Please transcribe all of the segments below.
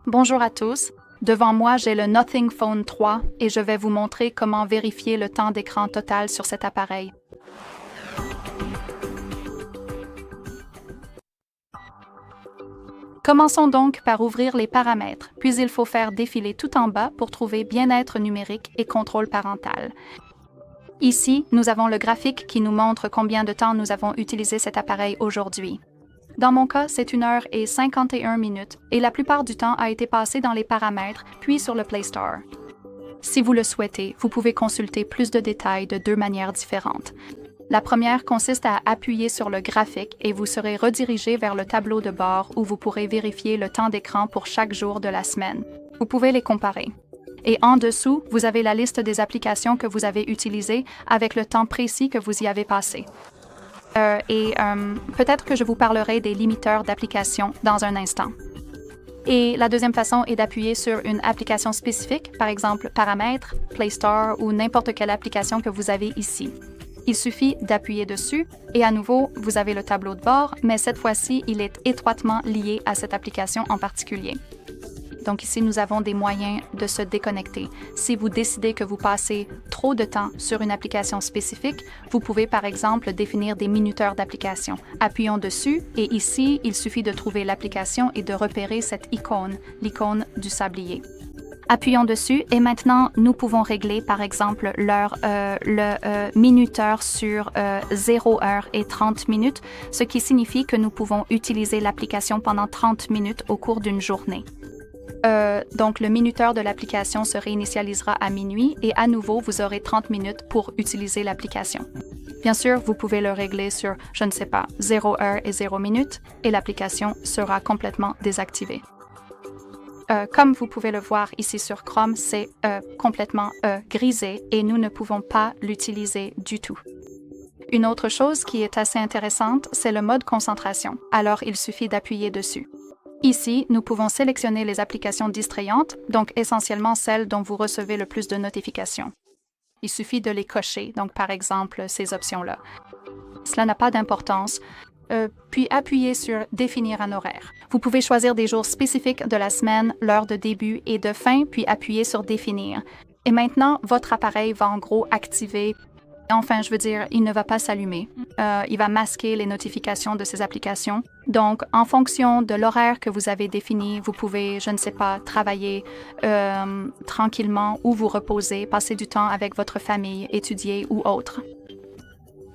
Bonjour à tous. Devant moi, j'ai le Nothing Phone 3 et je vais vous montrer comment vérifier le temps d'écran total sur cet appareil. Commençons donc par ouvrir les paramètres, puis il faut faire défiler tout en bas pour trouver Bien-être numérique et contrôle parental. Ici, nous avons le graphique qui nous montre combien de temps nous avons utilisé cet appareil aujourd'hui. Dans mon cas, c'est 1h51 et la plupart du temps a été passé dans les paramètres, puis sur le Play Store. Si vous le souhaitez, vous pouvez consulter plus de détails de deux manières différentes. La première consiste à appuyer sur le graphique et vous serez redirigé vers le tableau de bord où vous pourrez vérifier le temps d'écran pour chaque jour de la semaine. Vous pouvez les comparer. Et en dessous, vous avez la liste des applications que vous avez utilisées avec le temps précis que vous y avez passé. Peut-être que je vous parlerai des limiteurs d'applications dans un instant. Et la deuxième façon est d'appuyer sur une application spécifique, par exemple Paramètres, Play Store ou n'importe quelle application que vous avez ici. Il suffit d'appuyer dessus et à nouveau, vous avez le tableau de bord, mais cette fois-ci, il est étroitement lié à cette application en particulier. Donc ici, nous avons des moyens de se déconnecter. Si vous décidez que vous passez trop de temps sur une application spécifique, vous pouvez par exemple définir des minuteurs d'application. Appuyons dessus et ici, il suffit de trouver l'application et de repérer cette icône, l'icône du sablier. Appuyons dessus et maintenant, nous pouvons régler par exemple le minuteur sur 0 heure et 30 minutes, ce qui signifie que nous pouvons utiliser l'application pendant 30 minutes au cours d'une journée. Donc, le minuteur de l'application se réinitialisera à minuit et à nouveau, vous aurez 30 minutes pour utiliser l'application. Bien sûr, vous pouvez le régler sur, 0 heure et 0 minutes et l'application sera complètement désactivée. Comme vous pouvez le voir ici sur Chrome, c'est complètement grisé et nous ne pouvons pas l'utiliser du tout. Une autre chose qui est assez intéressante, c'est le mode concentration. Alors, il suffit d'appuyer dessus. Ici, nous pouvons sélectionner les applications distrayantes, donc essentiellement celles dont vous recevez le plus de notifications. Il suffit de les cocher, donc par exemple ces options-là. Cela n'a pas d'importance. Puis appuyez sur « Définir un horaire ». Vous pouvez choisir des jours spécifiques de la semaine, l'heure de début et de fin, puis appuyer sur « Définir ». Et maintenant, votre appareil va en gros activer. Enfin, je veux dire, il ne va pas s'allumer. Il va masquer les notifications de ces applications. Donc, en fonction de l'horaire que vous avez défini, vous pouvez, travailler tranquillement ou vous reposer, passer du temps avec votre famille, étudier ou autre.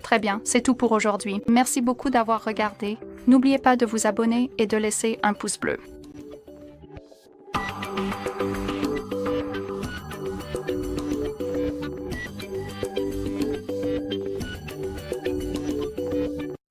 Très bien, c'est tout pour aujourd'hui. Merci beaucoup d'avoir regardé. N'oubliez pas de vous abonner et de laisser un pouce bleu.